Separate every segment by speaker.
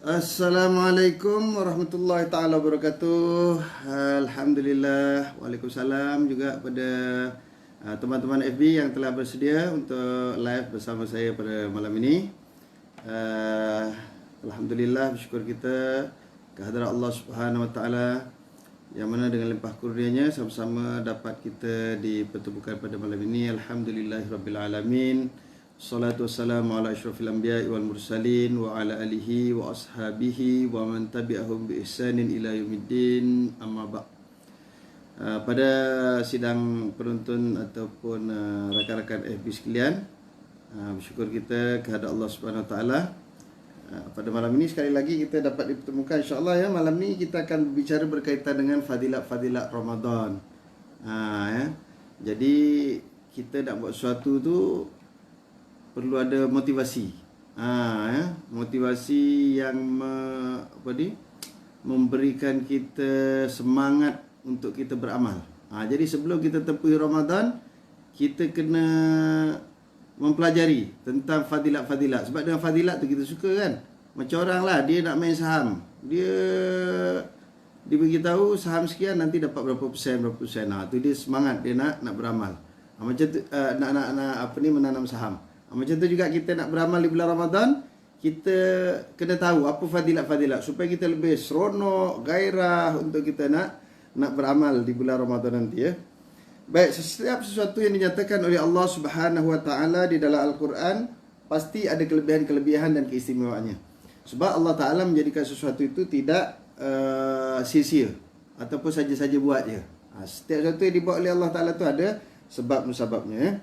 Speaker 1: Assalamualaikum warahmatullahi taala wabarakatuh. Alhamdulillah. Waalaikumsalam juga pada teman-teman FB yang telah bersedia untuk live bersama saya pada malam ini. Alhamdulillah, bersyukur kita kehadrat Allah Subhanahu wa taala yang mana dengan limpah kurnianya sama-sama dapat kita dipertemukan pada malam ini. Alhamdulillahirabbil alamin. Salatu wassalamu ala asyrafil anbiya'i wal mursalin wa ala alihi wa ashabihi wa man tabi'ahum bi ihsanin ila yaumiddin, amma ba'. Pada sidang penonton ataupun rakan-rakan FB sekalian, bersyukur kita kehadrat Allah Subhanahu wa taala. Pada malam ini sekali lagi kita dapat dipertemukan, insya-Allah ya. Malam ni kita akan berbicara berkaitan dengan fadilat-fadilat Ramadan. Ya. Jadi kita nak buat sesuatu tu perlu ada motivasi. Ya, motivasi yang memberikan kita semangat untuk kita beramal. Jadi sebelum kita tempuhi Ramadan, kita kena mempelajari tentang fadilat-fadilat. Sebab dengan fadilat tu kita suka kan. Macam orang lah, dia nak main saham. Dia beritahu saham sekian nanti dapat berapa persen. Tu dia semangat, dia nak beramal. Macam tu nak menanam saham. Macam tu juga kita nak beramal di bulan Ramadan, kita kena tahu apa fadilat-fadilat supaya kita lebih seronok, gairah untuk kita nak beramal di bulan Ramadan nanti ya. Baik, setiap sesuatu yang dinyatakan oleh Allah Subhanahu wa taala di dalam Al-Quran pasti ada kelebihan-kelebihan dan keistimewaannya. Sebab Allah Taala menjadikan sesuatu itu tidak sia-sia ataupun saja-saja buat je. Setiap sesuatu yang dibuat oleh Allah Taala tu ada sebab-musababnya ya.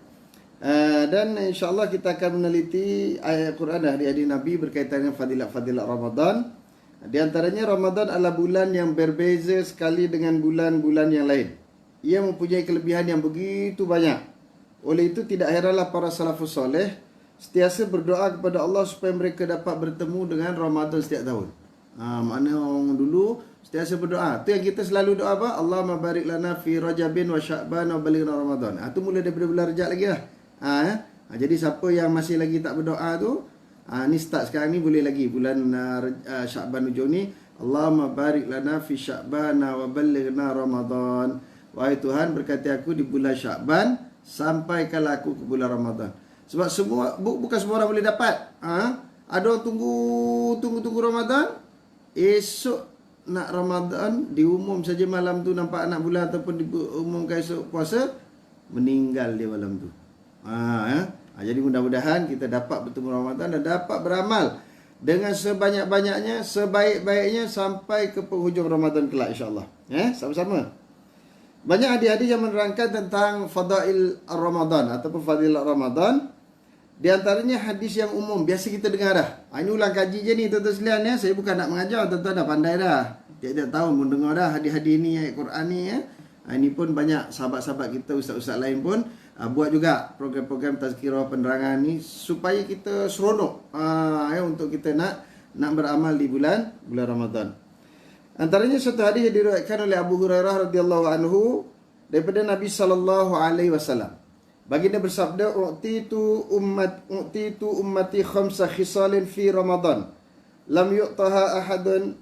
Speaker 1: Dan insyaAllah kita akan meneliti ayat Quran dan hadis Nabi berkaitan dengan fadilat-fadilat Ramadan. Di antaranya Ramadan adalah bulan yang berbeza sekali dengan bulan-bulan yang lain. Ia mempunyai kelebihan yang begitu banyak. Oleh itu tidak heranlah para salafus soleh sentiasa berdoa kepada Allah supaya mereka dapat bertemu dengan Ramadan setiap tahun. Makna orang dulu sentiasa berdoa. Tu yang kita selalu doa apa? Allahumma barik lana fi Rajabin wa Sya'ban wa balighna Ramadan. Tu mula daripada bulan Rajab lagi lah. Jadi siapa yang masih lagi tak berdoa tu, ni start sekarang ni boleh lagi bulan Sya'ban hujung ni, Allahumma barik lana fi Sya'ban wa balighna Ramadan. Wahai Tuhan, berkati aku di bulan Sya'ban, sampaikanlah aku ke bulan Ramadan. Sebab bukan semua orang boleh dapat. Ada orang tunggu Ramadan, esok nak Ramadan, diumum saja malam tu nampak anak bulan ataupun diumumkan esok puasa, meninggal dia malam tu. Jadi mudah-mudahan kita dapat bertemu Ramadan dan dapat beramal dengan sebanyak-banyaknya, sebaik-baiknya sampai ke penghujung Ramadan kelak, insya-Allah. Sama-sama. Banyak hadis-hadis yang menerangkan tentang fadail Ramadan ataupun fadilat Ramadan. Di antaranya hadis yang umum biasa kita dengar dah. Ini ulang kaji je ni tuan-tuan sekalian ya. Saya bukan nak mengajar, tuan-tuan dah pandai dah. Tiap-tiap tahun pun dengar dah hadis-hadis ni, ayat Quran ni ya. Ini pun banyak sahabat-sahabat kita, ustaz-ustaz lain pun buat juga program-program tazkirah penerangan ni supaya kita seronok untuk kita nak beramal di bulan Ramadan. Antaranya satu hadis yang diriwayatkan oleh Abu Hurairah radhiyallahu anhu daripada Nabi sallallahu alaihi wasallam. Baginda bersabda, "U'titu ummati khamsa khisalin fi Ramadan lam yu'taha ahadun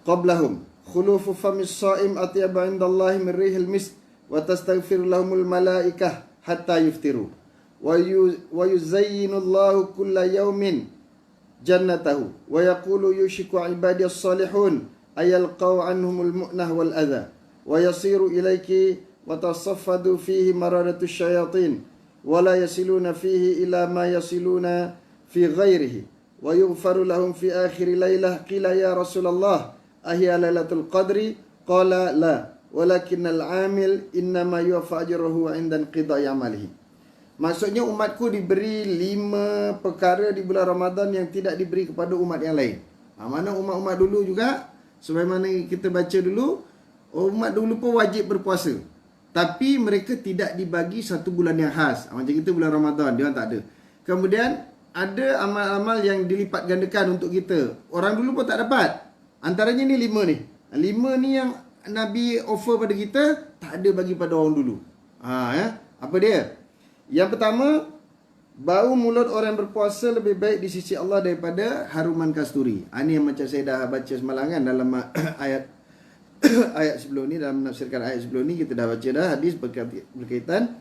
Speaker 1: qablahum. Khulufu famis sha'im atyaba 'indallahi min rihil misk wa tastaghfiru lahumul malaikah hatta yuftiru wa yuzayyinu Allahu kulla yawmin jannatahu wa yaqulu yushiku ibadiyas salihun ayalqaw anhumul mu'nah wal adha wa yasiru ilayki wa tasaffadu fihi maradatus syayatin wa la yasiluna fihi ila ma yasiluna fi ghairihi wa yughfaru lahum fi akhir lailah qila ya Rasulullah ahiya lailatul qadri qala la walakinnal amil innama yuwaffa ajruhu 'inda inqidai amalihi." Maksudnya umatku diberi 5 perkara di bulan Ramadan yang tidak diberi kepada umat yang lain. Mana umat-umat dulu juga, sebagaimana kita baca dulu, umat dulu pun wajib berpuasa. Tapi mereka tidak dibagi satu bulan yang khas. Macam kita bulan Ramadan, dia orang tak ada. Kemudian ada amal-amal yang dilipat gandakan untuk kita. Orang dulu pun tak dapat. Antaranya ni 5 ni. 5 ni yang Nabi offer pada kita, tak ada bagi pada orang dulu. Apa dia? Yang pertama, bau mulut orang berpuasa lebih baik di sisi Allah daripada haruman kasturi. Ini yang macam saya dah baca semalam kan dalam ayat ayat sebelum ni, dalam menafsirkan ayat sebelum ni kita dah baca dah hadis berkaitan.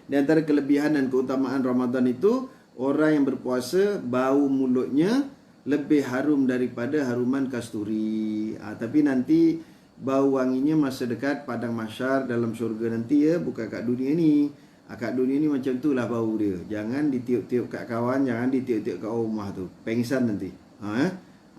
Speaker 1: Di antara kelebihan dan keutamaan Ramadan itu, orang yang berpuasa bau mulutnya lebih harum daripada haruman kasturi. Tapi nanti bau wanginya masa dekat padang mahsyar dalam syurga nanti ya, bukan kat dunia ni. Kat dunia ni macam tu lah bau dia. Jangan ditiup-tiup kat kawan, jangan ditiup-tiup kat rumah tu. Pengsan nanti.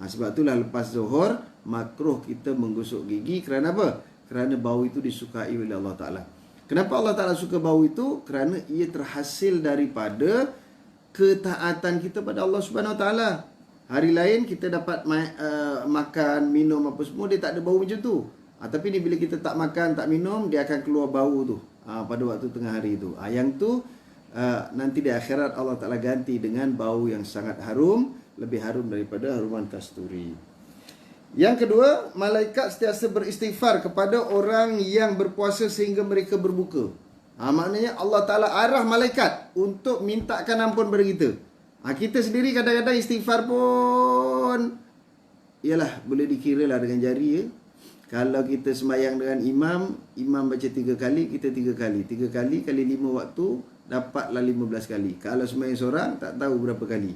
Speaker 1: Sebab itulah lepas zuhur, makruh kita menggosok gigi. Kerana apa? Kerana bau itu disukai oleh Allah Ta'ala. Kenapa Allah Ta'ala suka bau itu? Kerana ia terhasil daripada ketaatan kita pada Allah Subhanahu Wa Ta'ala. Hari lain kita dapat makan, minum apa semua, dia tak ada bau macam tu. Tapi ni bila kita tak makan, tak minum, dia akan keluar bau tu. Pada waktu tengah hari tu. Yang tu nanti di akhirat Allah Ta'ala ganti dengan bau yang sangat harum, lebih harum daripada haruman kasturi. Yang kedua, malaikat sentiasa beristighfar kepada orang yang berpuasa sehingga mereka berbuka. Maknanya Allah Ta'ala arah malaikat untuk mintakan ampun kepada kita. Kita sendiri kadang-kadang istighfar pun ialah boleh dikira lah dengan jari ya. Kalau kita sembahyang dengan imam baca 3 kali, kita 3 kali. 3 kali kali 5 waktu, dapatlah 15 kali. Kalau sembahyang seorang, tak tahu berapa kali.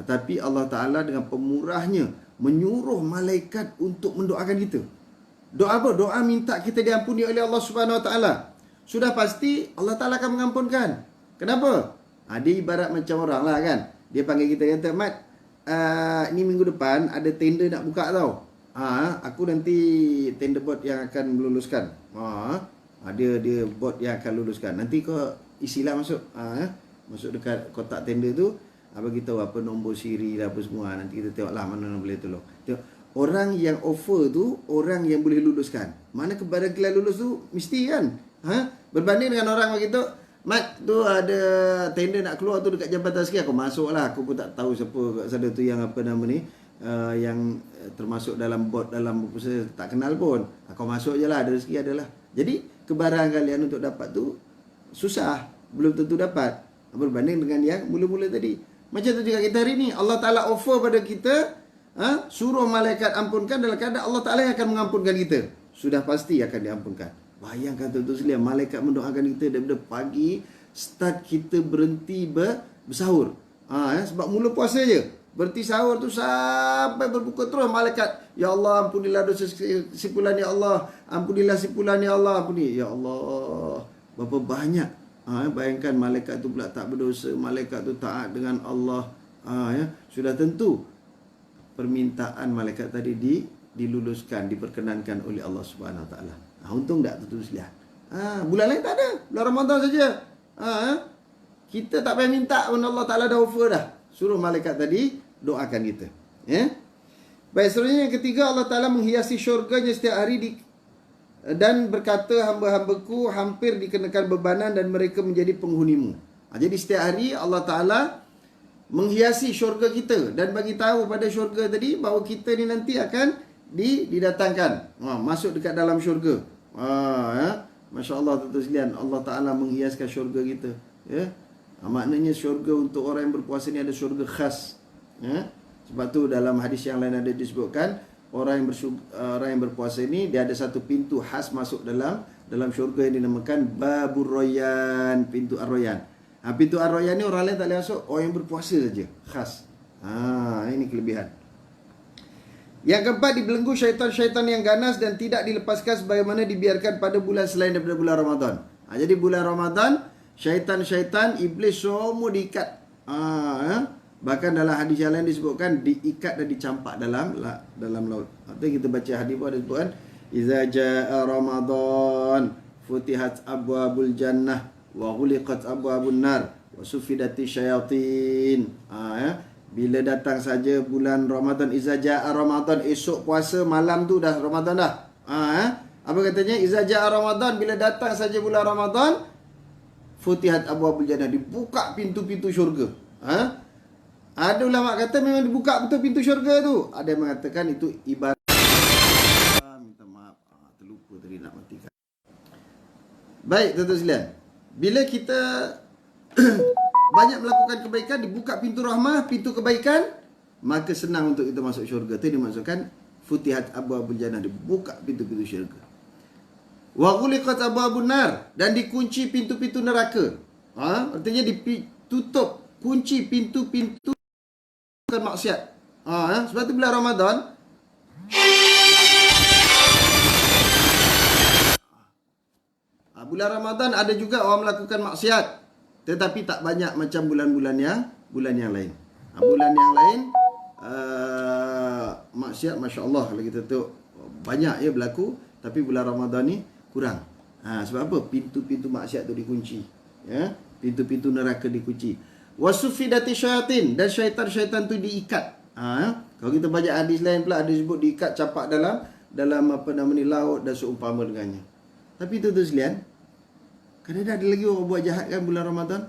Speaker 1: Tapi Allah Ta'ala dengan pemurahnya menyuruh malaikat untuk mendoakan kita. Doa apa? Doa minta kita diampuni oleh Allah Subhanahu Wa Ta'ala. Sudah pasti Allah Ta'ala akan mengampunkan. Kenapa? Dia ibarat macam orang lah kan. Dia panggil kita, kata, Mat, ni minggu depan ada tender nak buka tau. Aku nanti tender board yang akan meluluskan. Dia board yang akan luluskan. Nanti kau isilah masuk. Masuk dekat kotak tender tu. Bagi tahu apa nombor siri dan apa semua. Nanti kita tengoklah mana yang boleh tolong. Tengok. Orang yang offer tu, orang yang boleh luluskan. Mana kebarangkalian lulus tu, mesti kan. Berbanding dengan orang begitu, Mat, tu ada tender nak keluar tu dekat jambatan sekian. Aku masuk lah. Aku pun tak tahu siapa kat sana tu yang apa nama ni. Yang termasuk dalam board dalam usaha tak kenal pun. Kau masuk je lah, ada rezeki adalah. Jadi kebarangan kalian untuk dapat tu susah, belum tentu dapat berbanding dengan yang mula-mula tadi. Macam tu juga kita hari ni, Allah Ta'ala offer pada kita, suruh malaikat ampunkan, dalam keadaan Allah Ta'ala yang akan mengampunkan kita. Sudah pasti akan diampunkan. Bayangkan tuan-tuan sekalian, malaikat mendoakan kita daripada pagi start kita berhenti bersahur. Sebab mula puasa je. Berhenti sahur tu sampai berbuka terus malaikat. Ya Allah, ampunilah dosa simpulan ya Allah. Ampunilah simpulan ya Allah. Ampuni. Ya Allah. Berapa banyak. Bayangkan malaikat tu pula tak berdosa. Malaikat tu taat dengan Allah. Sudah tentu permintaan malaikat tadi diluluskan, diperkenankan oleh Allah Subhanahu Wa Taala. Untung tak terus lihat. Bulan lain tak ada. Bulan Ramadan saja. Kita tak payah minta pun Allah Ta'ala dah offer dah. Suruh malaikat tadi doakan kita. Baik, seterusnya yang ketiga, Allah Ta'ala menghiasi syurganya setiap hari dan berkata, hamba-hambaku hampir dikenakan bebanan dan mereka menjadi penghunimu. Jadi setiap hari Allah Ta'ala menghiasi syurga kita dan bagi tahu pada syurga tadi bahawa kita ni nanti akan didatangkan, masuk dekat dalam syurga. Masya Allah tuan-tuan sekalian, Allah Ta'ala menghiaskan syurga kita. Maknanya syurga untuk orang yang berpuasa ni ada syurga khas. Sebab tu dalam hadis yang lain ada disebutkan, orang yang berpuasa ni dia ada satu pintu khas masuk dalam syurga yang dinamakan Babur Royan, pintu Ar-Royan. Pintu Ar-Royan ni orang lain tak boleh masuk, orang yang berpuasa saja, khas. Ini kelebihan. Yang keempat, dibelenggu syaitan-syaitan yang ganas dan tidak dilepaskan sebagaimana dibiarkan pada bulan selain daripada bulan Ramadan. Jadi bulan Ramadan, syaitan-syaitan, iblis semua diikat. Bahkan dalam hadis yang lain disebutkan diikat dan dicampak dalam laut. Artinya kita baca hadis pun ada sebutkan, Iza jaa Ramadan futihat abwabul jannah wa ghuliqat abwabun nar wa sufidati syayatin. Bila datang saja bulan Ramadan, Iza jaa Ramadan, esok puasa malam tu dah Ramadan dah. Apa katanya? Iza jaa Ramadan, bila datang saja bulan Ramadan, futihat abwabul jannah, dibuka pintu-pintu syurga. Ada ulama kata memang dibuka betul pintu syurga tu. Ada yang mengatakan itu ibarat. Minta maaf, terlupa tadi nak matikan. Baik tuan-tuan sekalian, bila kita banyak melakukan kebaikan, dibuka pintu rahmah, pintu kebaikan, maka senang untuk kita masuk syurga. Itu dimaksudkan futihat abwaabul jannah, dibuka pintu-pintu syurga. Wa ghuliqat abwaabun nar, dan dikunci pintu-pintu neraka. Artinya ditutup, kunci pintu-pintu maksiat. Sebab tu bulan Ramadan bulan Ramadan ada juga orang melakukan maksiat, tetapi tak banyak macam bulan-bulan yang lain. Bulan yang lain maksiat masya-Allah kalau kita tengok banyak ya berlaku, tapi bulan Ramadan ni kurang. Sebab apa? Pintu-pintu maksiat tu dikunci, ya. Pintu-pintu neraka dikunci. Wasufidati syayatin, dan syaitan-syaitan tu diikat. Kalau kita baca hadis lain pula ada sebut diikat capak dalam apa nama ni, laut dan seumpama dengannya. Tapi tuan-tuan sekalian, kadang-kadang ada lagi orang buat jahat kan bulan Ramadan.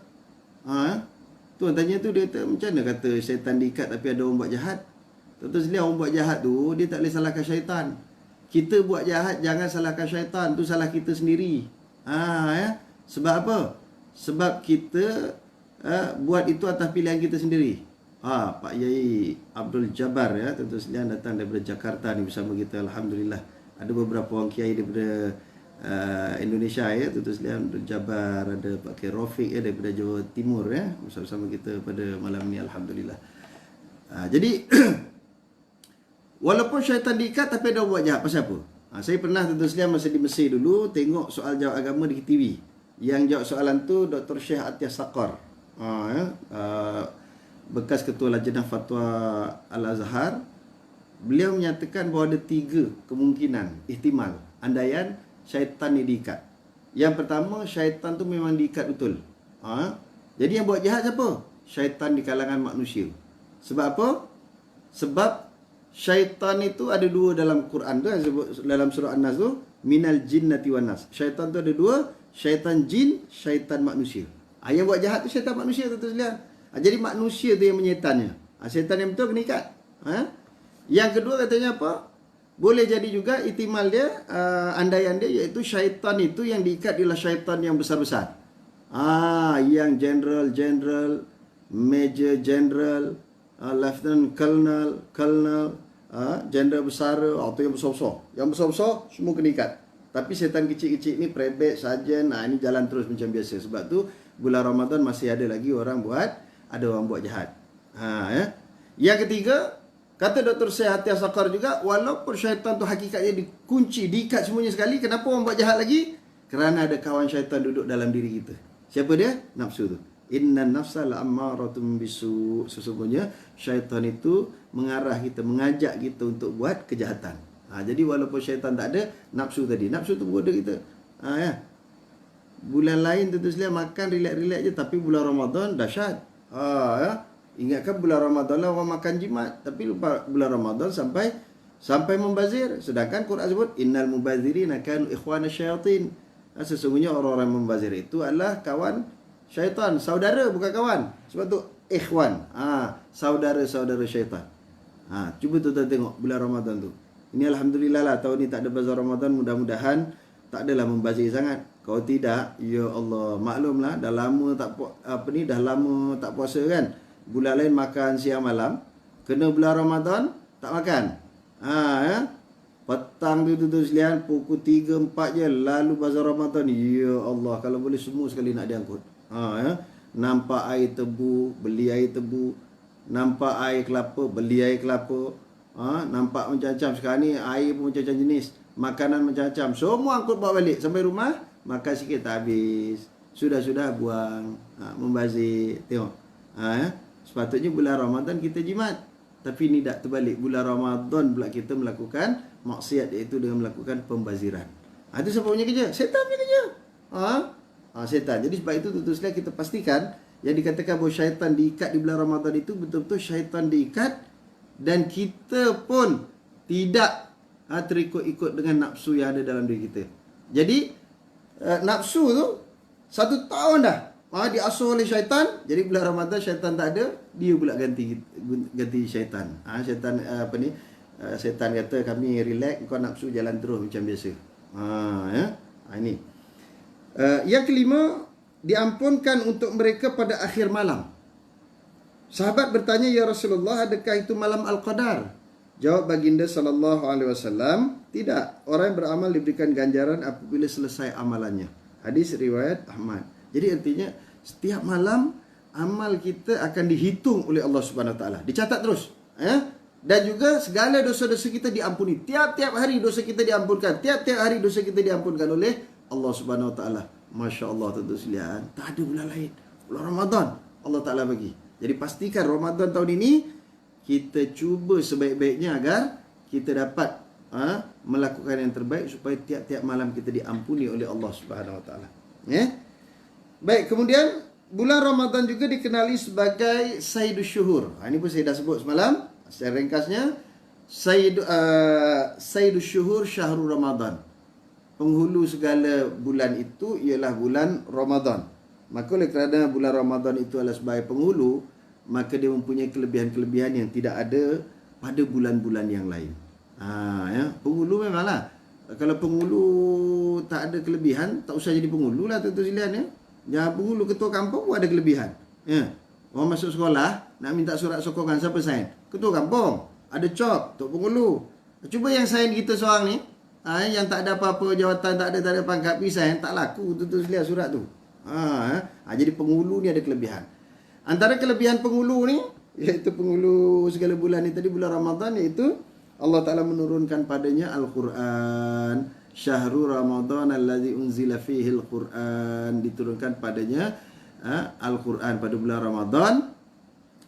Speaker 1: Tuan tanya tu, dia kata macam mana kata syaitan diikat tapi ada orang buat jahat. Tuan-tuan sekalian, orang buat jahat tu dia tak boleh salahkan syaitan. Kita buat jahat jangan salahkan syaitan, tu salah kita sendiri. Ya. Sebab apa? Sebab kita buat itu atas pilihan kita sendiri. Pak Yai Abdul Jabbar ya, tuan-tuan sekalian, datang daripada Jakarta ni bersama kita, alhamdulillah. Ada beberapa orang kiai daripada Indonesia ya, tuan-tuan sekalian, Abdul Jabbar, ada Pak Kiai Rafiq ya daripada Jawa Timur ya, bersama kita pada malam ni, alhamdulillah. Jadi walaupun syaitan diikat tapi ada buat jahat, pasal apa? Saya pernah tuan-tuan sekalian masa di Mesir dulu tengok soal jawab agama di TV. Yang jawab soalan tu Dr. Syekh Atiyah Saqar, bekas ketua Lajnah Fatwa Al-Azhar. Beliau menyatakan bahawa ada 3 kemungkinan, ihtimal, andaian syaitan ni diikat. Yang pertama, syaitan tu memang diikat betul. Jadi yang buat jahat siapa? Syaitan di kalangan manusia. Sebab apa? Sebab syaitan itu ada 2 dalam Quran tu, dalam surah An-Nas tu, minal jinnati wan nas. Syaitan tu ada 2, syaitan jin, syaitan manusia. Yang buat jahat tu syaitan manusia, tuan-tuan sekalian. Jadi manusia tu yang menyaitannya. Syaitan yang betul kena ikat. Yang kedua katanya apa? Boleh jadi juga ihtimal dia, andaian dia, iaitu syaitan itu yang diikat ialah syaitan yang besar-besar. Yang general, major general, lieutenant colonel, general besar atau yang besar-besar. Yang besar-besar semua kena ikat. Tapi syaitan kecil-kecil ni, prebet, sarjan, ini jalan terus macam biasa. Sebab tu bulan Ramadan masih ada lagi orang buat jahat. Ya. Yang ketiga, kata Dr. Syekh Atiyah Saqar juga, walaupun syaitan tu hakikatnya dikunci, diikat semuanya sekali, kenapa orang buat jahat lagi? Kerana ada kawan syaitan duduk dalam diri kita. Siapa dia? Nafsu tu. Innan nafsa la'ammaratun bisu. Sesungguhnya syaitan itu mengarah kita, mengajak kita untuk buat kejahatan. Jadi walaupun syaitan tak ada, nafsu tadi, nafsu tu bodoh kita. Ya. Bulan lain tentu sekalian makan relax-relax je, tapi bulan Ramadan dahsyat. Ya. Ingatkan bulan Ramadan lah orang makan jimat, tapi lupa bulan Ramadan sampai membazir. Sedangkan Quran sebut innal mubazirina kanu ikhwana syayatin. Sesungguhnya orang-orang membazir itu adalah kawan syaitan, saudara bukan kawan. Sebab tu ikhwan, saudara-saudara syaitan. Cuba tuan-tuan tengok bulan Ramadan tu. Ini alhamdulillah lah, tahun ni tak ada bazar Ramadan, mudah-mudahan tak adalah membazir sangat. Kalau tidak, ya Allah, maklumlah dah lama tak puasa kan. Bulan lain makan siang malam, kena bulan Ramadan tak makan. Ya. Petang tu tuan-tuan sekalian pukul 3-4 je lalu bazar Ramadan. Ya Allah, kalau boleh semua sekali nak diangkut. Ya. Nampak air tebu, beli air tebu. Nampak air kelapa, beli air kelapa. Nampak macam-macam. Sekarang ni air pun macam-macam jenis, makanan macam-macam, semua angkut bawa balik. Sampai rumah makan sikit tak habis, sudah buang. Membazir. Tengok. Ya. Sepatutnya bulan Ramadan kita jimat, tapi ni tak terbalik. Bulan Ramadan pula kita melakukan maksiat, iaitu dengan melakukan pembaziran. Itu siapa punya kerja? Setan punya kerja. Setan. Jadi sebab itu tuan-tuan sekalian, kita pastikan yang dikatakan bahawa syaitan diikat di bulan Ramadan itu betul-betul syaitan diikat, dan kita pun tidak terikut-ikut dengan nafsu yang ada dalam diri kita. Jadi nafsu tu 1 tahun dah diasuh oleh syaitan. Jadi bulan Ramadan syaitan tak ada, dia pula ganti syaitan. Syaitan syaitan kata kami relax, kau nafsu jalan terus macam biasa. Ya. Ini. Yang kelima, diampunkan untuk mereka pada akhir malam. Sahabat bertanya, "Ya Rasulullah, adakah itu malam Al-Qadar?" Jawab baginda sallallahu alaihi wasallam, "Tidak. Orang yang beramal diberikan ganjaran apabila selesai amalannya." Hadis riwayat Ahmad. Jadi artinya setiap malam amal kita akan dihitung oleh Allah Subhanahu wa taala. Dicatat terus, Dan juga segala dosa-dosa kita diampuni. Tiap-tiap hari dosa kita diampunkan. Tiap-tiap hari dosa kita diampunkan oleh Allah Subhanahu wa taala. Masya-Allah, tuan-tuan sekalian, tak ada bulan lain. Bulan Ramadan Allah Taala bagi. Jadi pastikan Ramadan tahun ini kita cuba sebaik-baiknya agar kita dapat melakukan yang terbaik supaya tiap-tiap malam kita diampuni oleh Allah Subhanahu wa taala. Baik, kemudian bulan Ramadan juga dikenali sebagai Sayyidus Syuhur. Ini pun saya dah sebut semalam. Secara ringkasnya, Sayyidus Syuhur Syahrul Ramadan. Penghulu segala bulan itu ialah bulan Ramadan. Maka oleh kerana bulan Ramadan itu adalah sebagai penghulu, maka dia mempunyai kelebihan-kelebihan yang tidak ada pada bulan-bulan yang lain. Penghulu memanglah. Kalau penghulu tak ada kelebihan, tak usah jadi penghulu lah tuan-tuan sekalian, Jangan penghulu, ketua kampung pun ada kelebihan. Orang masuk sekolah nak minta surat sokongan, siapa sign? Ketua kampung. Ada cop, tok penghulu. Cuba yang sign kita seorang ni, yang tak ada apa-apa jawatan, tak ada pangkat, pergi sign, tak laku tuan-tuan sekalian surat tu. Jadi penghulu ni ada kelebihan. Antara kelebihan penghulu ni, iaitu penghulu segala bulan ni tadi, bulan Ramadan, iaitu Allah Ta'ala menurunkan padanya Al-Quran. Syahrul Ramadan alladzi unzila fihi Al-Quran. Diturunkan padanya Al-Quran pada bulan Ramadan,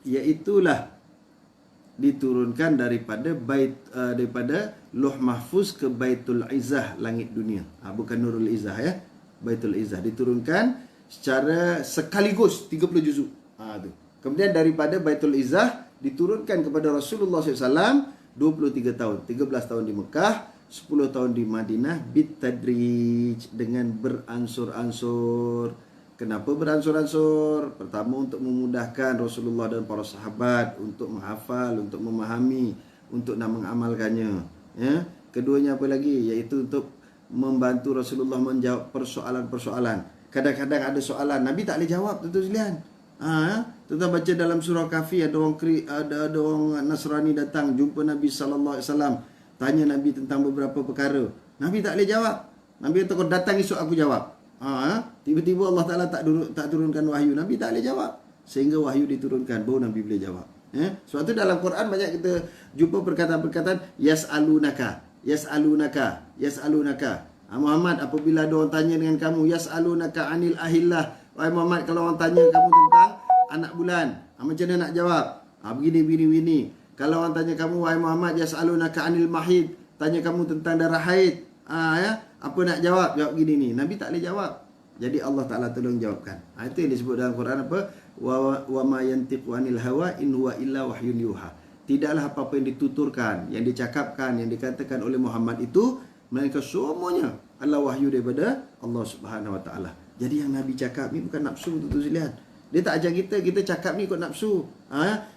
Speaker 1: iaitulah diturunkan daripada daripada Lauh Mahfuz ke Baitul Izzah, langit dunia. Bukan Nurul Izzah, Baitul Izzah diturunkan secara sekaligus 30 juzuk. Tu. Kemudian daripada Baitul Izzah diturunkan kepada Rasulullah SAW 23 tahun. 13 tahun di Mekah, 10 tahun di Madinah, bitadrij, dengan beransur-ansur. Kenapa beransur-ansur? Pertama, untuk memudahkan Rasulullah dan para sahabat untuk menghafal, untuk memahami, untuk nak mengamalkannya. Keduanya apa lagi? Iaitu untuk membantu Rasulullah menjawab persoalan-persoalan. Kadang-kadang ada soalan Nabi tak boleh jawab, tuan-tuan sekalian. Tuan-tuan baca dalam surah Kahfi, ada orang Nasrani datang jumpa Nabi sallallahu alaihi wasallam, tanya Nabi tentang beberapa perkara. Nabi tak boleh jawab. Nabi kata, kau datang esok aku jawab. Tiba-tiba Allah Ta'ala tak turunkan wahyu, Nabi tak boleh jawab. Sehingga wahyu diturunkan, baru Nabi boleh jawab. Sebab tu dalam Quran banyak kita jumpa perkataan-perkataan yas'alunaka. Muhammad, apabila ada orang tanya dengan kamu, yas'alunaka anil ahillah. Wahai Muhammad, kalau orang tanya kamu tentang anak bulan, macam mana nak jawab? Begini. Kalau orang tanya kamu, wahai Muhammad, yas'alunaka anil mahid, tanya kamu tentang darah haid, apa nak jawab? Jawab gini ni. Nabi tak boleh jawab. Jadi Allah Ta'ala tolong jawabkan. Itu yang disebut dalam Quran apa? Wa ma yantiqu anil hawa in huwa illa wahyun yuha. Tidaklah apa-apa yang dituturkan, yang dicakapkan, yang dikatakan oleh Muhammad itu, melainkan semuanya adalah wahyu daripada Allah Subhanahu wa taala. Jadi yang Nabi cakap ni bukan nafsu, tuan-tuan sekalian. Dia tak ajar kita cakap ni ikut nafsu.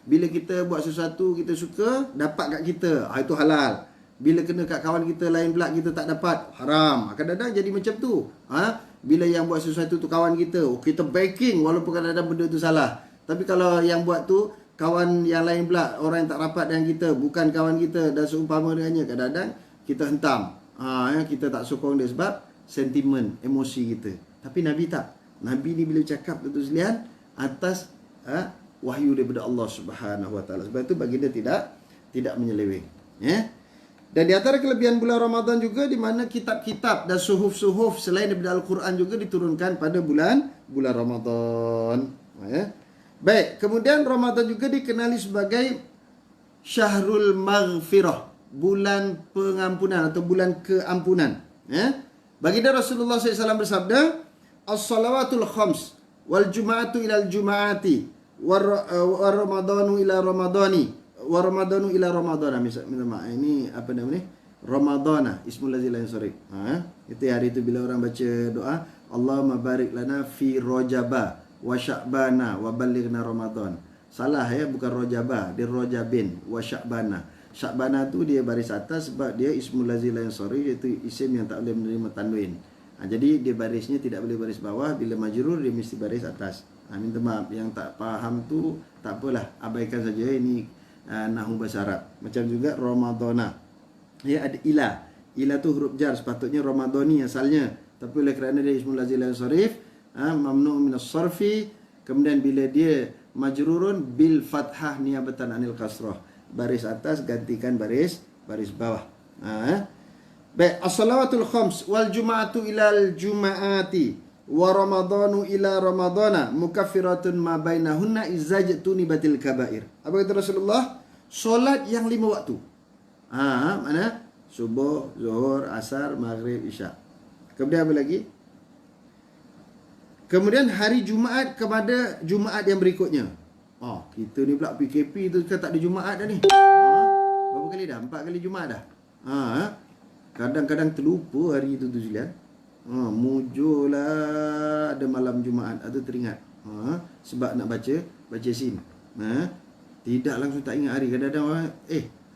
Speaker 1: Bila kita buat sesuatu kita suka, dapat kat kita, itu halal. Bila kena kat kawan kita lain pula kita tak dapat, haram. Kadang-kadang jadi macam tu. Bila yang buat sesuatu tu kawan kita, kita backing walaupun kadang-kadang benda tu salah. Tapi kalau yang buat tu kawan yang lain pula, orang yang tak rapat dengan kita, bukan kawan kita dan seumpama dengannya, kadang-kadang kita hentam. Kita tak sokong dia sebab sentimen, emosi kita. Tapi Nabi tak. Nabi ni bila cakap tu sekalian atas wahyu daripada Allah Subhanahu wa taala. Sebab itu baginda tidak menyeleweng. Dan di antara kelebihan bulan Ramadan juga di mana kitab-kitab dan suhuf-suhuf selain daripada Al-Quran juga diturunkan pada bulan Ramadan. Baik, kemudian Ramadan juga dikenali sebagai Syahrul Maghfirah, bulan pengampunan atau bulan keampunan. Baginda Rasulullah SAW bersabda, as-salawatul khams wal jum'atu ilal jum'ati war ramadanu ila ramadani wa ramadanu ila ramadana. Minta maaf, ini apa nama ni? Ramadana, ismul ladzi la yansarif. Itu hari itu bila orang baca doa, Allahumma barik lana fi rajaba wa sya'bana wa ballighna ramadan. Salah bukan rajaba, dia rajabin wa sya'bana. Sya'bana tu dia baris atas sebab dia ismul ladzi la yansarif, iaitu isim yang tak boleh menerima tanwin. Jadi dia barisnya tidak boleh baris bawah, bila majrur dia mesti baris atas. Minta maaf yang tak faham tu tak apalah, abaikan saja, ini nahwu bahasa Arab. Macam juga Ramadana. Ya, ada ila. Ila tu huruf jar, sepatutnya Ramadhani asalnya. Tapi oleh kerana dia ismul lazim la sarif, mamnu' min as-sarfi, kemudian bila dia majrurun bil fathah niyabatan anil kasrah. Baris atas gantikan baris bawah. Baik, as-salawatul khams wal juma'atu ilal juma'ati wa ramadhanu ila ramadhana mukaffiratun ma bainahunna izajtuni batil kabair. Apa kata Rasulullah? Solat yang 5 waktu. Mana? Subuh, zuhur, asar, maghrib, isya. Kemudian apa lagi? Kemudian hari Jumaat kepada Jumaat yang berikutnya. Kita ni pula PKP tu kan tak ada Jumaat dah ni. Berapa kali dah? 4 kali Jumaat dah. Kadang-kadang terlupa hari itu tu sekalian. Mujurlah ada malam Jumaat atau teringat. Sebab nak baca Yasin. Tidak langsung tak ingat hari. Kadang-kadang orang,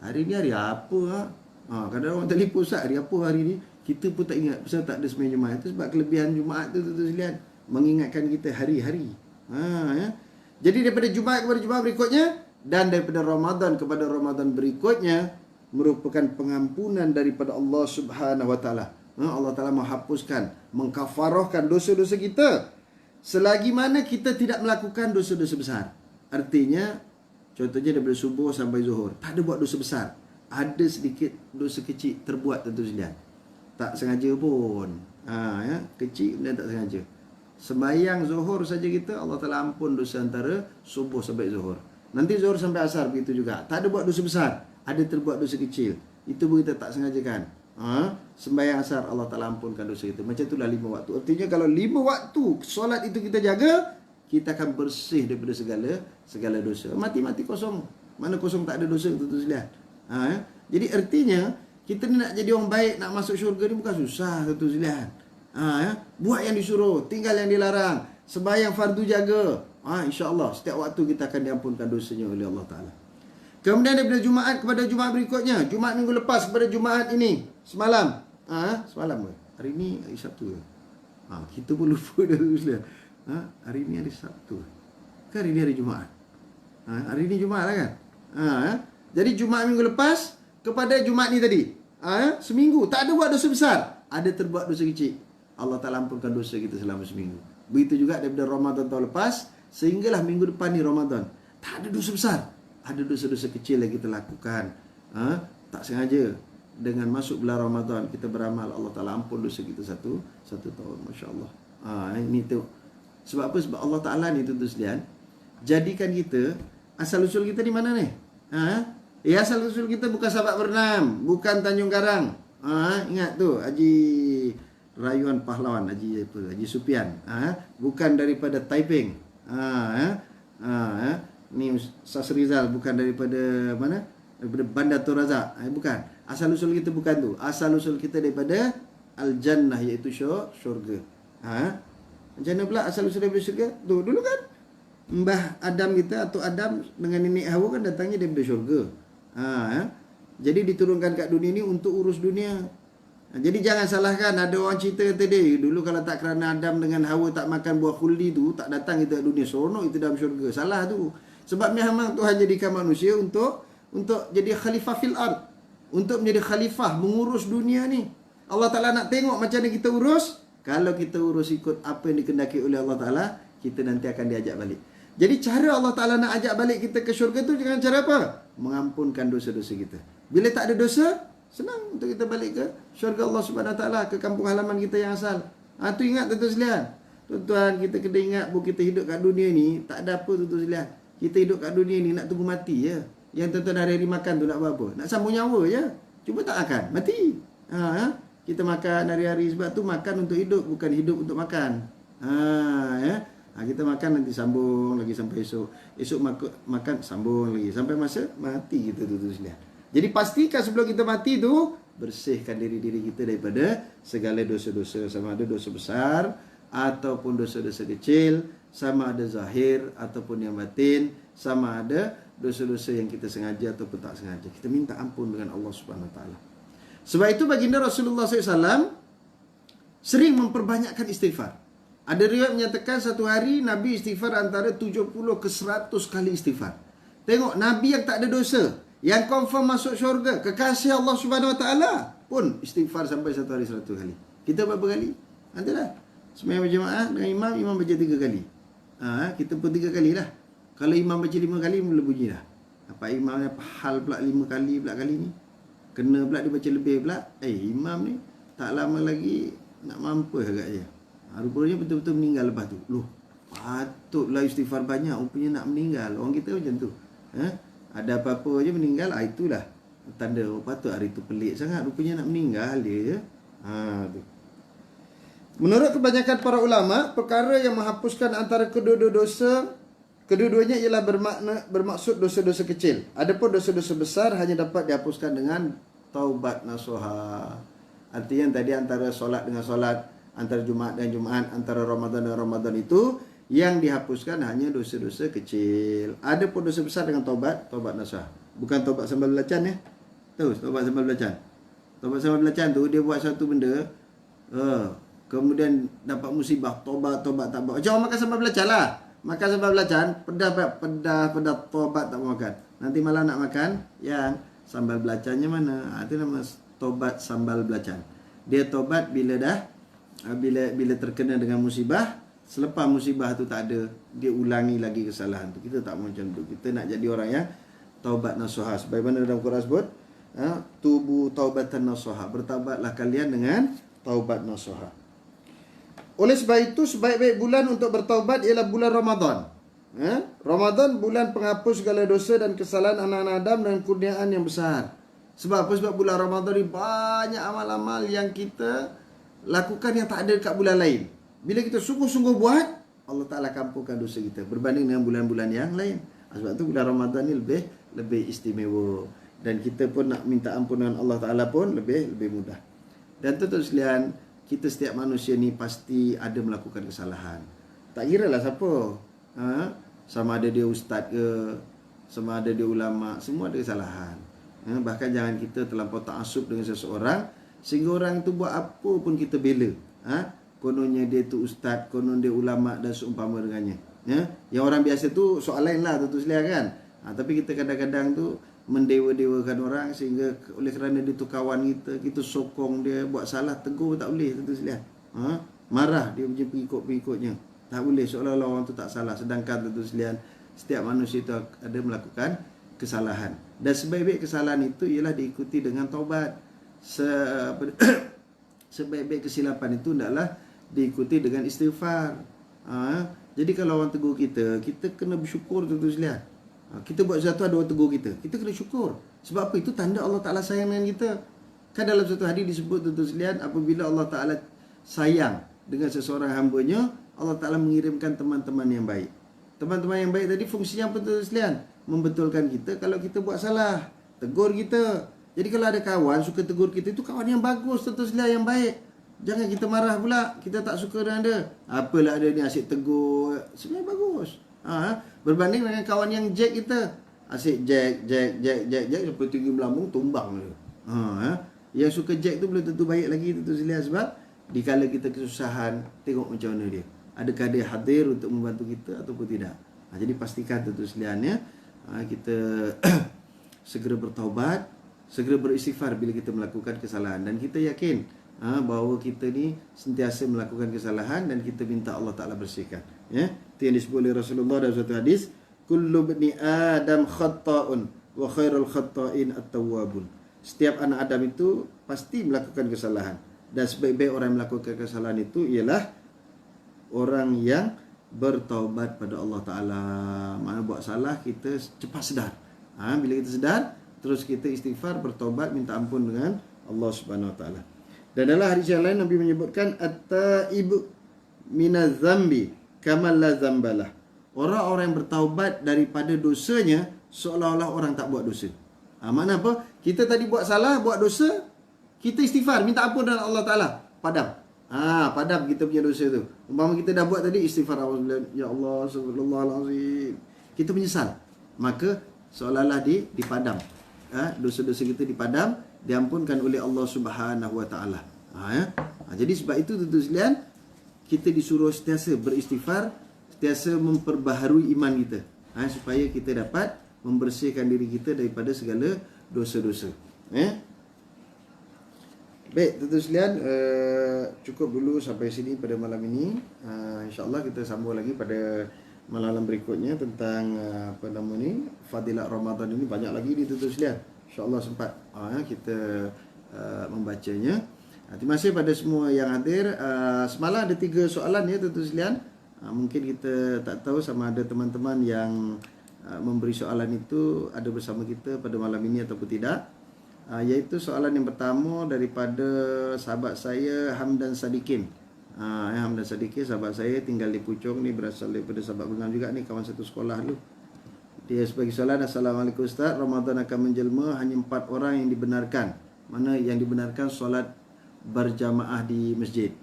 Speaker 1: hari ni hari apa? Kadang-kadang orang telefon, Ustaz, hari apa hari ni? Kita pun tak ingat. Pasal tak ada sembahyang Jumaat. Itu sebab kelebihan Jumaat tu sekalian. Mengingatkan kita hari-hari. Jadi daripada Jumaat kepada Jumaat berikutnya, dan daripada Ramadan kepada Ramadan berikutnya, merupakan pengampunan daripada Allah Subhanahu Wa Taala. Allah Taala menghapuskan, mengkafarahkan dosa-dosa kita selagi mana kita tidak melakukan dosa-dosa besar. Artinya, contohnya daripada subuh sampai zuhur, tak ada buat dosa besar. Ada sedikit dosa kecil terbuat tentu sekalian. Tak sengaja pun. Kecil dan tak sengaja. Sembahyang zuhur saja kita, Allah Taala ampun dosa antara subuh sampai zuhur. Nanti zuhur sampai asar begitu juga. Tak ada buat dosa besar. Ada terbuat dosa kecil. Itu pun kita tak sengajakan. Sembahyang asar, Allah Ta'ala ampunkan dosa kita. Macam itulah 5 waktu. Artinya kalau 5 waktu solat itu kita jaga, kita akan bersih daripada segala dosa. Mati-mati kosong. Mana kosong tak ada dosa, tu sekalian. Jadi artinya, kita ni nak jadi orang baik, nak masuk syurga ni bukan susah, tu sekalian. Buat yang disuruh, tinggal yang dilarang. Sembahyang fardu jaga. InsyaAllah, setiap waktu kita akan diampunkan dosanya oleh Allah Ta'ala. Kemudian daripada Jumaat kepada Jumaat berikutnya, Jumaat minggu lepas kepada Jumaat ini, semalam. Semalam ke? Hari ni hari Sabtu ke? Kita pun lupa dah. Hari ni hari Sabtu. Ke hari ni hari Jumaat? Hari ni Jumaat lah kan? Jadi Jumaat minggu lepas kepada Jumaat ni tadi. Seminggu. Tak ada buat dosa besar. Ada terbuat dosa kecil. Allah Ta'ala ampunkan dosa kita selama seminggu. Begitu juga daripada Ramadan tahun lepas, sehinggalah minggu depan ni Ramadan. Tak ada dosa besar. Ada dosa-dosa kecil yang kita lakukan. Tak sengaja. Dengan masuk bulan Ramadan, kita beramal, Allah Ta'ala ampun dosa kita satu tahun. Masya Allah. Ini tu. Sebab apa? Sebab Allah Ta'ala ni tuan-tuan sekalian, jadikan kita, asal-usul kita di mana ni? Asal-usul kita bukan Sabak Bernam, bukan Tanjung Karang. Ingat tu, Haji Rayuan Pahlawan, Haji Supian. Bukan daripada Taiping. Ni Ustaz Rizal, bukan daripada mana? Daripada Bandar Tun Razak. Bukan. Asal-usul kita bukan tu. Asal-usul kita daripada Al-Jannah, iaitu syurga. Macam mana pula asal-usul daripada syurga? Tu, dulu kan Mbah Adam kita atau Adam dengan nenek Hawa kan datangnya daripada syurga. Jadi diturunkan kat dunia ni untuk urus dunia. Jadi jangan salahkan, ada orang cerita kata dia, dulu kalau tak kerana Adam dengan Hawa tak makan buah khuldi tu, tak datang kita kat dunia, seronok kita dalam syurga. Salah tu. Sebab memang Tuhan jadikan manusia untuk jadi khalifah fil ard. Untuk menjadi khalifah, mengurus dunia ni. Allah Ta'ala nak tengok macam mana kita urus. Kalau kita urus ikut apa yang dikendaki oleh Allah Ta'ala, kita nanti akan diajak balik. Jadi cara Allah Ta'ala nak ajak balik kita ke syurga tu dengan cara apa? Mengampunkan dosa-dosa kita. Bila tak ada dosa, senang untuk kita balik ke syurga Allah Subhanahu Wa Ta'ala, ke kampung halaman kita yang asal. Tu ingat tuan-tuan sekalian. Tuan-tuan, kita kena ingat bahawa kita hidup kat dunia ni, tak ada apa tuan-tuan sekalian. Kita hidup kat dunia ni nak tunggu mati je. Yang tuan-tuan hari-hari makan tu nak buat apa? Nak sambung nyawa je. Cuba tak makan, mati. Kita makan hari-hari sebab tu makan untuk hidup, bukan hidup untuk makan. Kita makan nanti sambung lagi sampai esok. Esok makan sambung lagi sampai masa mati kita tu sekalian. Jadi pastikan sebelum kita mati tu, bersihkan diri-diri kita daripada segala dosa-dosa, sama ada dosa besar ataupun dosa-dosa kecil, sama ada zahir ataupun yang batin, sama ada dosa-dosa yang kita sengaja ataupun tak sengaja. Kita minta ampun dengan Allah Subhanahu Wa Taala. Sebab itu baginda Rasulullah SAW sering memperbanyakkan istighfar. Ada riwayat menyatakan satu hari Nabi istighfar antara 70 ke 100 kali istighfar. Tengok, Nabi yang tak ada dosa, yang confirm masuk syurga, kekasih Allah Subhanahu Wa Taala pun istighfar sampai satu hari 100 kali. Kita berapa kali? Adalah sembahyang berjemaah dengan imam, imam baca 3 kali. Kita pun 3 kali lah. Kalau imam baca 5 kali, mula bunyi dah. Apa imamnya hal pula 5 kali pula kali ni? Kena pula dia baca lebih pula. Imam ni tak lama lagi nak mampu agaknya. Rupanya betul-betul meninggal lepas tu. Loh, patutlah istighfar banyak, rupanya nak meninggal. Orang kita macam tu. Ada apa-apa je meninggal, itulah tanda patut hari tu pelik sangat, rupanya nak meninggal dia. Tu. Menurut kebanyakan para ulama, perkara yang menghapuskan antara kedua-dua dosa, kedua-duanya ialah bermaksud dosa-dosa kecil. Adapun dosa-dosa besar hanya dapat dihapuskan dengan taubat nasuha. Artinya tadi antara solat dengan solat, antara Jumaat dan Jumaat, antara Ramadan dan Ramadan itu yang dihapuskan hanya dosa-dosa kecil. Ada pun dosa besar dengan taubat nasuha. Bukan taubat sambil belacan ya. Tahu taubat sambil belacan. Taubat sambil belacan tu dia buat satu benda, kemudian dapat musibah, taubat tak buat. Macam orang makan sambil belacan lah. Makan sambil belacan, pedas taubat tak mau makan. Nanti malah nak makan yang sambal belacannya mana? Itu nama taubat sambal belacan. Dia taubat bila terkena dengan musibah, selepas musibah tu tak ada, dia ulangi lagi kesalahan tu. Kita tak mahu macam tu. Kita nak jadi orang yang taubat nasuha. Sebagaimana dalam Quran sebut, tubu taubatan nasuha. Bertaubatlah kalian dengan taubat nasuha. Oleh sebab itu, sebaik-baik bulan untuk bertaubat ialah bulan Ramadan. Ramadan bulan penghapus segala dosa dan kesalahan anak-anak Adam dan kurniaan yang besar. Sebab apa? Sebab bulan Ramadan ni banyak amal-amal yang kita lakukan yang tak ada dekat bulan lain. Bila kita sungguh-sungguh buat, Allah Ta'ala kampunkan dosa kita berbanding dengan bulan-bulan yang lain. Sebab tu bulan Ramadan ni lebih istimewa. Dan kita pun nak minta ampunan Allah Ta'ala pun lebih mudah. Dan tuan-tuan sekalian, kita setiap manusia ni pasti ada melakukan kesalahan. Tak kira lah siapa. Sama ada dia ustaz ke, sama ada dia ulama, semua ada kesalahan. Bahkan jangan kita terlampau ta'assub dengan seseorang sehingga orang tu buat apa pun kita bela. Kononnya dia tu ustaz, konon dia ulama dan seumpama dengannya. Yang orang biasa tu soal lain lah tentu selia kan. Tapi kita kadang-kadang tu mendewa-dewakan orang sehingga oleh kerana dia tu kawan kita sokong dia buat salah, tegur tak boleh tentu selia. Marah dia punya pengikut-pengikutnya. Tak boleh, seolah-olah orang tu tak salah. Sedangkan tentu selia setiap manusia itu ada melakukan kesalahan. Dan sebaik-baik kesalahan itu ialah diikuti dengan taubat. Sebaik-baik kesilapan itu hendaklah diikuti dengan istighfar. Jadi kalau orang tegur kita kena bersyukur tentu sekalian. Kita buat sesuatu ada orang tegur kita kena syukur. Sebab apa? Itu tanda Allah Ta'ala sayang dengan kita. Kan dalam satu hadis disebut tentu sekalian, apabila Allah Ta'ala sayang dengan seseorang hamba-Nya, Allah Ta'ala mengirimkan teman-teman yang baik. Teman-teman yang baik tadi fungsinya apa tentu sekalian? Membetulkan kita kalau kita buat salah, tegur kita. Jadi kalau ada kawan suka tegur kita, itu kawan yang bagus tentu sekalian, yang baik. Jangan kita marah pula, kita tak suka dengan dia. Apalah dia ni asyik tegur, sebenarnya bagus. Berbanding dengan kawan yang jack kita, asyik jack sampai tinggi melambung tumbang dia. Yang suka jack tu belum tentu baik lagi tentu sekalian, sebab dikala kita kesusahan, tengok macam mana dia. Adakah dia hadir untuk membantu kita ataupun tidak. Jadi pastikan tentu sekalian ya, kita segera bertaubat, segera beristighfar bila kita melakukan kesalahan. Dan kita yakin bahawa kita ni sentiasa melakukan kesalahan dan kita minta Allah Ta'ala bersihkan. Itu yang disebut oleh Rasulullah dalam satu hadis, kullu bani Adam khatta'un wa khairul khatta'in at-tawwabun. Setiap anak Adam itu pasti melakukan kesalahan. Dan sebaik-baik orang yang melakukan kesalahan itu ialah orang yang bertaubat pada Allah Ta'ala. Mana buat salah kita cepat sedar. Bila kita sedar, terus kita istighfar, bertaubat, minta ampun dengan Allah Subhanahu Wa Taala. Dan dalam hadis yang lain Nabi menyebutkan at-taibu minaz zambi kama la zambalah. Orang-orang yang bertaubat daripada dosanya seolah-olah orang tak buat dosa. Makna apa? Kita tadi buat salah, buat dosa, kita istighfar, minta ampun dengan Allah Taala, padam. Padam kita punya dosa tu. Umpama kita dah buat tadi istighfar, ya Allah, subhanallahazim, kita menyesal, maka seolah-olah dipadam. Dosa-dosa kita dipadam, diampunkan oleh Allah Subhanahu Wa Taala. Jadi sebab itu tuan-tuan sekalian, kita disuruh sentiasa beristighfar, sentiasa memperbaharui iman kita, supaya kita dapat membersihkan diri kita daripada segala dosa-dosa. Baik, tuan-tuan sekalian, cukup dulu sampai sini pada malam ini. InsyaAllah kita sambung lagi pada malam berikutnya tentang Fadilat Ramadan ini. Banyak lagi ni tuan-tuan sekalian. InsyaAllah sempat kita membacanya. Terima kasih pada semua yang hadir. Semalam ada 3 soalan ya tuan-tuan sekalian. Mungkin kita tak tahu sama ada teman-teman yang memberi soalan itu ada bersama kita pada malam ini ataupun tidak. Iaitu soalan yang pertama daripada sahabat saya Hamdan Sadikin. Hamdan Sadikin, sahabat saya, tinggal di Puchong ni, berasal daripada sahabat Bengang juga ni, kawan satu sekolah dulu. Dia sebagai soalan, Assalamualaikum Ustaz, Ramadan akan menjelma, hanya 4 orang yang dibenarkan. Mana yang dibenarkan solat berjamaah di masjid.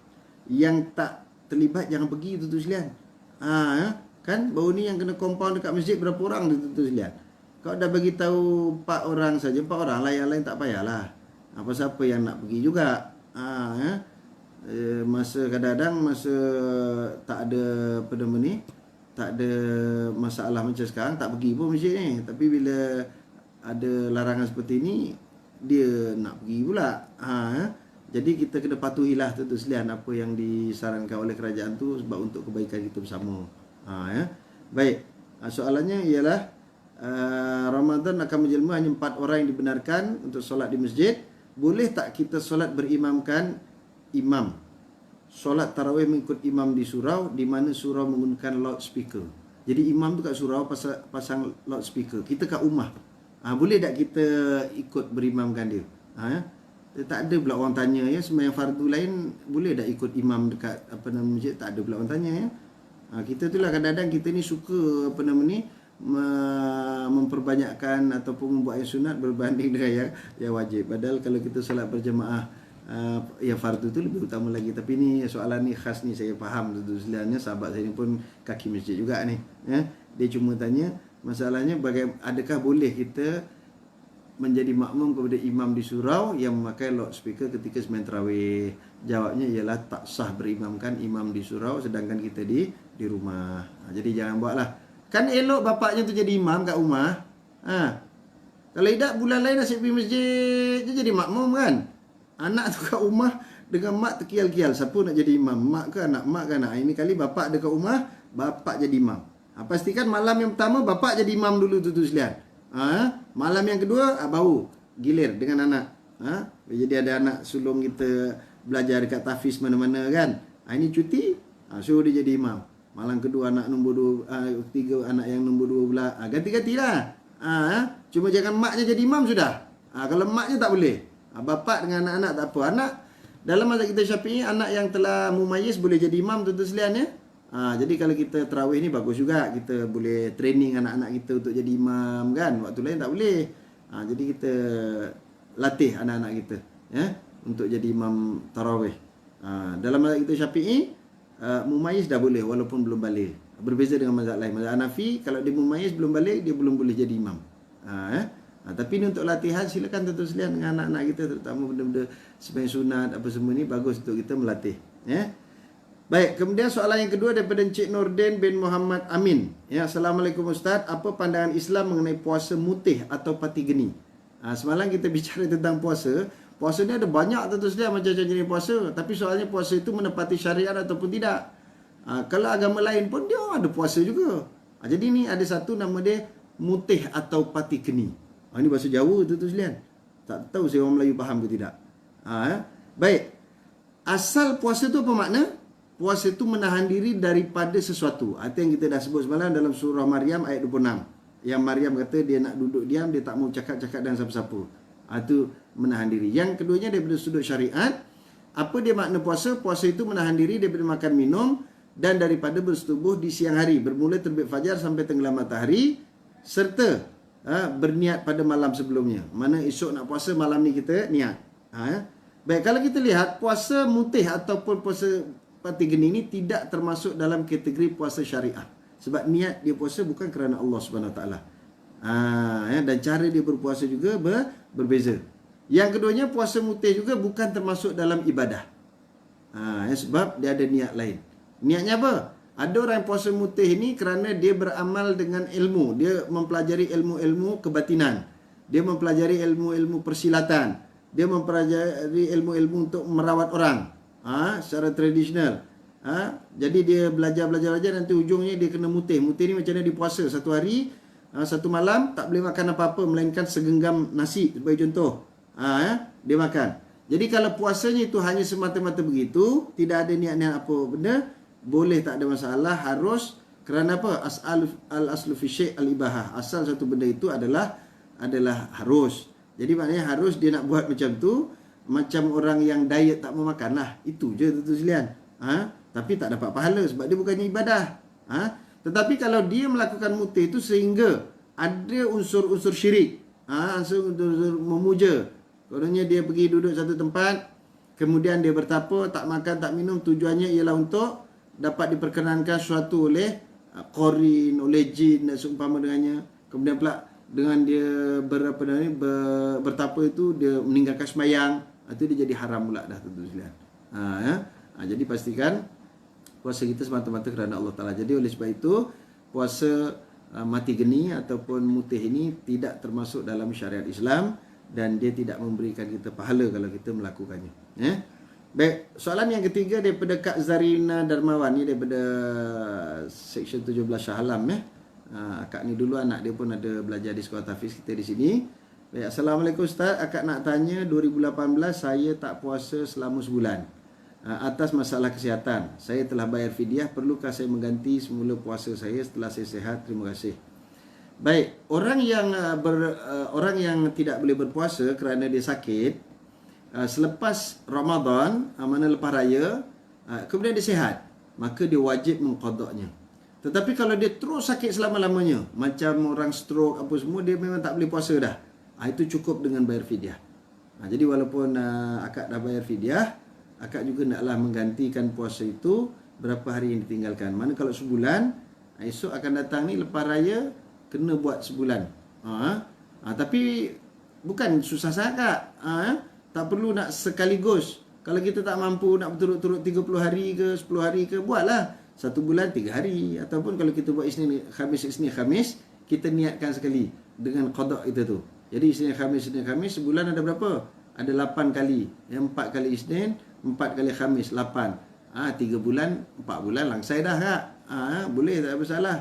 Speaker 1: Yang tak terlibat jangan pergi tuan-tuan sekalian. Kan baru ni yang kena compound dekat masjid berapa orang tuan-tuan sekalian. Kau dah bagi tahu 4 orang saja, 4 orang lah, yang lain tak payahlah. Siapa yang nak pergi juga. Masa kadang-kadang masa tak ada tak ada masalah macam sekarang, tak pergi pun masjid ni. Tapi bila ada larangan seperti ni, dia nak pergi pula. Jadi kita kena patuhilah tuan-tuan sekalian apa yang disarankan oleh kerajaan tu, sebab untuk kebaikan kita bersama. Baik, soalannya ialah Ramadan akan menjelma, hanya 4 orang yang dibenarkan untuk solat di masjid. Boleh tak kita solat berimamkan imam? Solat tarawih mengikut imam di surau, di mana surau menggunakan loudspeaker. Jadi imam tu kat surau pasang loudspeaker. Kita kat rumah, boleh tak kita ikut berimamkan dia? Tak ada pula orang tanya ya, sembahyang fardu lain boleh tak ikut imam dekat masjid? Tak ada pula orang tanya ya. Kita tu lah kadang-kadang kita ni suka memperbanyakkan ataupun membuat yang sunat berbanding dengan yang wajib. Padahal kalau kita solat berjemaah yang fardu tu lebih utama lagi. Tapi ni soalan ni khas ni, saya faham tu sebenarnya. Sahabat saya ni pun kaki masjid juga ni. Dia cuma tanya masalahnya adakah boleh kita menjadi makmum kepada imam di surau yang memakai loudspeaker ketika sembahyang tarawih? Jawabnya ialah tak sah berimamkan imam di surau sedangkan kita di rumah. Jadi jangan buatlah. Kan elok bapaknya tu jadi imam kat rumah. Kalau tidak bulan lain nasib pergi masjid je jadi makmum kan. Anak tu kat rumah dengan mak terkial-kial, siapa nak jadi imam? Mak ke anak? Mak ke anak? Ini kali bapak dekat rumah, bapak jadi imam. Pastikan malam yang pertama bapak jadi imam dulu tuan-tuan sekalian. Malam yang kedua baru gilir dengan anak. Jadi ada anak sulung kita belajar dekat tahfiz mana-mana kan. Ini cuti, suruh dia jadi imam. Malam kedua anak nombor 2, ketiga anak yang nombor 2 pula. Ganti-gantilah. Cuma jangan maknya jadi imam sudah. Kalau maknya tak boleh. Bapa dengan anak-anak tak apa. Anak dalam mazhab kita Syafi'i, anak yang telah mumayyiz boleh jadi imam tuan-tuan sekalian ya. Jadi kalau kita tarawih ni bagus juga, kita boleh training anak-anak kita untuk jadi imam kan. Waktu lain tak boleh. Jadi kita latih anak-anak kita ya untuk jadi imam tarawih. Dalam mazhab kita Syafi'i, mumayyiz dah boleh walaupun belum balik. Berbeza dengan mazhab lain. Mazhab Hanafi, kalau dia mumayyiz belum balik, dia belum boleh jadi imam. Tapi ni untuk latihan, silakan tuan-tuan sekalian dengan anak-anak kita, terutama benda-benda sembahyang sunat apa semua ni, bagus untuk kita melatih ya. Baik, kemudian soalan yang kedua daripada Encik Nordin bin Muhammad Amin. Ya, Assalamualaikum Ustaz, apa pandangan Islam mengenai puasa mutih atau pati geni? Semalam kita bicara tentang puasa. Puasa ni ada banyak tuan-tuan sekalian macam-macam jenis puasa, tapi soalnya puasa itu menepati syariat ataupun tidak. Kalau agama lain pun dia ada puasa juga. Jadi ni ada satu nama dia mutih atau pati geni. Ini bahasa Jawa tu sekalian. Tak tahu saya orang Melayu faham ke tidak. Baik. Asal puasa tu apa makna? Puasa itu menahan diri daripada sesuatu. Itu yang kita dah sebut semalam dalam surah Maryam ayat 26. Yang Maryam kata dia nak duduk diam, dia tak mau cakap-cakap dengan siapa-siapa. Itu menahan diri. Yang keduanya daripada sudut syariat, apa dia makna puasa? Puasa itu menahan diri daripada makan minum dan daripada bersetubuh di siang hari, bermula terbit fajar sampai tenggelam matahari, serta berniat pada malam sebelumnya. Mana esok nak puasa, malam ni kita niat. Baik, kalau kita lihat puasa mutih ataupun puasa pati geni ini tidak termasuk dalam kategori puasa syariah. Sebab niat dia puasa bukan kerana Allah SWT. Dan cara dia berpuasa juga berbeza. Yang keduanya, puasa mutih juga bukan termasuk dalam ibadah. Sebab dia ada niat lain. Niatnya apa? Ada orang yang puasa mutih ini kerana dia beramal dengan ilmu. Dia mempelajari ilmu-ilmu kebatinan. Dia mempelajari ilmu-ilmu persilatan. Dia mempelajari ilmu-ilmu untuk merawat orang. Secara tradisional. Jadi dia belajar, nanti ujungnya dia kena mutih. Mutih ni macam mana dia puasa satu hari, satu malam tak boleh makan apa-apa melainkan segenggam nasi sebagai contoh. Dia makan. Jadi kalau puasanya itu hanya semata-mata begitu, tidak ada niat-niat apa benda, boleh, tak ada masalah. Harus kerana apa? Al-aslu fi syai' al-ibahah. Asal satu benda itu adalah harus. Jadi maknanya harus dia nak buat macam tu, macam orang yang diet tak mau makan lah. Itu je tuan-tuan sekalian. Tapi tak dapat pahala sebab dia bukannya ibadah. Tetapi kalau dia melakukan mutih itu sehingga ada unsur-unsur syirik, unsur-unsur memuja. Kononnya dia pergi duduk satu tempat, kemudian dia bertapa, tak makan, tak minum, tujuannya ialah untuk dapat diperkenankan sesuatu oleh korin, oleh jin dan seumpama dengannya. Kemudian pula dengan dia bertapa itu, dia meninggalkan sembahyang, itu dia jadi haram pula dah, tentu sekalian. Jadi pastikan puasa kita semata-mata kerana Allah Ta'ala. Jadi oleh sebab itu, puasa mati geni ataupun mutih ini tidak termasuk dalam syariat Islam, dan dia tidak memberikan kita pahala kalau kita melakukannya. Baik, soalan yang ketiga daripada Kak Zarina Darmawan ni, daripada Seksyen 17 Shah Alam. Akak ni dulu anak dia pun ada belajar di sekolah tahfiz kita di sini. Baik, Assalamualaikum Ustaz. Akak nak tanya, 2018 saya tak puasa selama sebulan atas masalah kesihatan. Saya telah bayar fidyah, perlukah saya mengganti semula puasa saya setelah saya sihat? Terima kasih. Baik, orang yang tidak boleh berpuasa kerana dia sakit selepas Ramadan, mana lepas raya, kemudian dia sihat, maka dia wajib mengqadaknya. Tetapi kalau dia terus sakit selama-lamanya, macam orang stroke apa semua, dia memang tak boleh puasa dah. Itu cukup dengan bayar fidyah. Jadi walaupun akak dah bayar fidyah, akak juga naklah menggantikan puasa itu berapa hari yang ditinggalkan. Mana kalau sebulan, esok akan datang ni lepas raya, kena buat sebulan. Tapi bukan susah sangat. Tak perlu nak sekaligus. Kalau kita tak mampu nak berturut-turut 30 hari ke 10 hari ke, buatlah satu bulan 3 hari. Ataupun kalau kita buat Isnin Khamis, kita niatkan sekali dengan qada itu tu. Jadi Isnin Khamis sebulan ada berapa? Ada 8 kali. 4 kali Isnin, 4 kali Khamis, 8. 3 bulan, 4 bulan langsai dah kak. Boleh, tak ada masalah.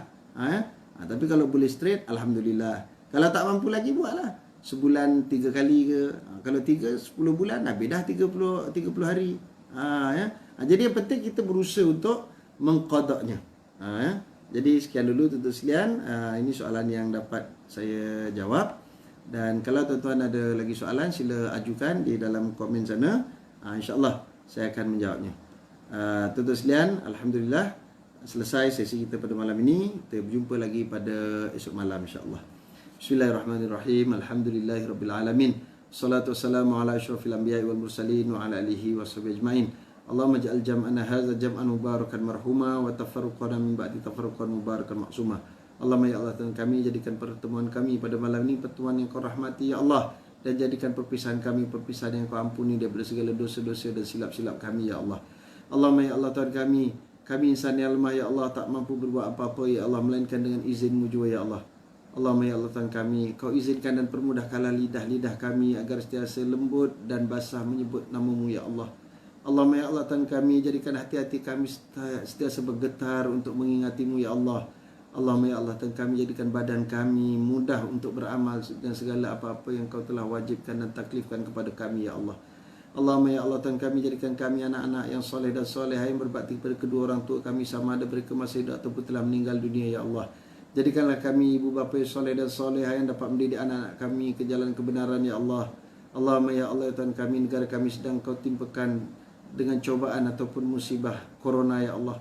Speaker 1: Tapi kalau boleh straight, Alhamdulillah. Kalau tak mampu lagi, buatlah sebulan 3 kali ke. Kalau 10 bulan, habis dah 30 hari. Jadi yang penting kita berusaha untuk mengqadaknya. Jadi sekian dulu tuan-tuan sekalian. Ini soalan yang dapat saya jawab. Dan kalau tuan-tuan ada lagi soalan, sila ajukan di dalam komen sana. InsyaAllah saya akan menjawabnya. Tuan-tuan sekalian, Alhamdulillah, selesai sesi kita pada malam ini. Kita berjumpa lagi pada esok malam insya-Allah. Bismillahirrahmanirrahim. Alhamdulillahirabbil Salatu wassalamu ala asyrafil anbiya'i wal mursalin wa ala alihi washabihi ajmain. Allahumma ja'al jam'ana hadza jam'an mubarakan marhuma wa tafarruqana min ba'di tafarruqan mubarakan maksuma. Allahumma ya Allah, Tuhan kami, jadikan pertemuan kami pada malam ini pertemuan yang Kau rahmati ya Allah, dan jadikan perpisahan kami perpisahan yang Kau ampuni daripada segala dosa-dosa dan silap-silap kami ya Allah. Allahumma ya Allah, Tuhan kami insan yang lemah ya Allah, tak mampu berbuat apa-apa ya Allah melainkan dengan izin-Mu jua ya Allah. Allahumma ya Allah, Tuhan kami, Kau izinkan dan permudahkanlah lidah-lidah kami agar sentiasa lembut dan basah menyebut nama-Mu ya Allah. Allahumma ya Allah, Tuhan kami, jadikan hati-hati kami sentiasa bergetar untuk mengingati-Mu ya Allah. Allahumma ya Allah, Tuhan kami, jadikan badan kami mudah untuk beramal dan segala apa-apa yang Kau telah wajibkan dan taklifkan kepada kami ya Allah. Allahumma ya Allah, Tuhan kami, jadikan kami anak-anak yang soleh dan solehah yang berbakti kepada kedua orang tua kami sama ada mereka masih hidup ataupun telah meninggal dunia ya Allah. Jadikanlah kami ibu bapa yang soleh dan solehah yang dapat mendidik anak-anak kami ke jalan kebenaran ya Allah. Allahumma ya Allah, Tuhan kami, negara kami sedang Kau timpakan dengan cobaan ataupun musibah corona ya Allah.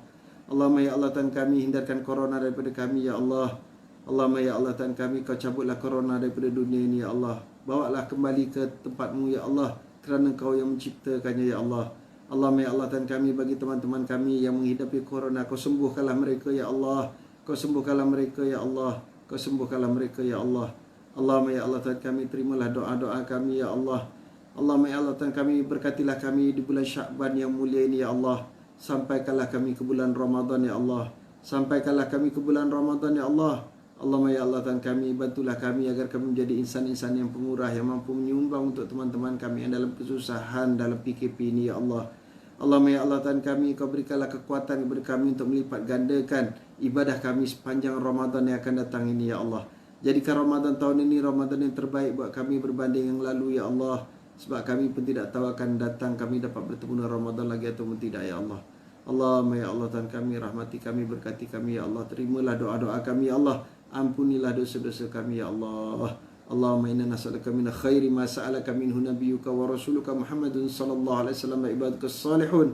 Speaker 1: Allahumma ya Allah, Tuhan kami, hindarkan corona daripada kami ya Allah. Allahumma ya Allah, Tuhan kami, Kau cabutlah corona daripada dunia ini ya Allah. Bawalah kembali ke tempat-Mu ya Allah, kerana Kau yang menciptakannya ya Allah. Allahumma ya Allah, Tuhan kami, bagi teman-teman kami yang menghidapi corona, Kau sembuhkanlah mereka ya Allah. Kau sembuhkanlah mereka ya Allah. Kau sembuhkanlah mereka ya Allah. Allahumma ya Allah, Tuhan kami, terimalah doa-doa kami ya Allah. Allahumma ya Allah Tuhan kami, berkatilah kami di bulan Sya'ban yang mulia ini ya Allah. Sampaikanlah kami ke bulan Ramadan ya Allah. Sampaikanlah kami ke bulan Ramadan ya Allah. Allahumma ya Allah Tuhan kami, bantulah kami agar kami menjadi insan-insan yang pemurah, yang mampu menyumbang untuk teman-teman kami yang dalam kesusahan dalam PKP ini ya Allah. Allahumma ya Allah Tuhan kami, Kau berikanlah kekuatan kepada kami untuk melipat gandakan ibadah kami sepanjang Ramadan yang akan datang ini ya Allah. Jadikan Ramadan tahun ini Ramadan yang terbaik buat kami berbanding yang lalu ya Allah. Sebab kami pun tidak tahu akan datang kami dapat bertemu dengan Ramadan lagi ataupun tidak ya Allah. Allahumma ya Allah Tuhan kami, rahmati kami, berkati kami ya Allah. Terimalah doa-doa kami ya Allah. Ampunilah dosa-dosa kami ya Allah. Allahumma inna nas'aluka min khairi ma sa'alaka minhu nabiyyuka wa rasuluka Muhammadun sallallahu alaihi wasallam wa ibadukas salihun.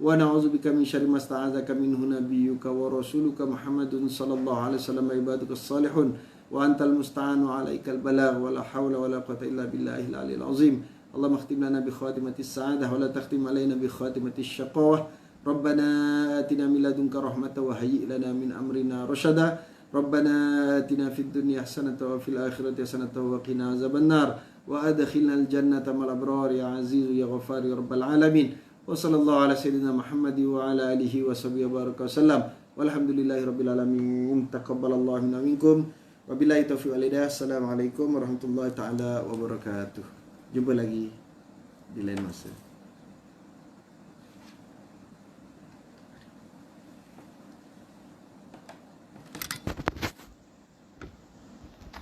Speaker 1: Wa na'udzubika min syarri ma sta'adzaka minhu nabiyyuka wa rasuluka Muhammadun sallallahu alaihi wasallam wa ibadukas salihun. Wa antal musta'anu 'alaikal balagh wa la haula wa la quwwata illa billahil aliyyil azim. اللهم اختم لنا بخاتمة السعادة ولا تختم علينا بخاتمة الشقاوة. ربنا آتنا من لدنك رحمة وهيئ لنا من أمرنا رشدا. ربنا آتنا في الدنيا حسنة وفي الآخرة حسنة وقنا عذاب النار وأدخلنا الجنة مع الأبرار يا عزيز يا غفار يا رب العالمين. وصلى الله على سيدنا محمد وعلى آله وصحبه وبارك وسلم والحمد لله رب العالمين. تقبل الله منا ومنكم وبالله التوفيق والهداية. السلام عليكم warahmatullahi taala wabarakatuh. Jumpa lagi di lain masa.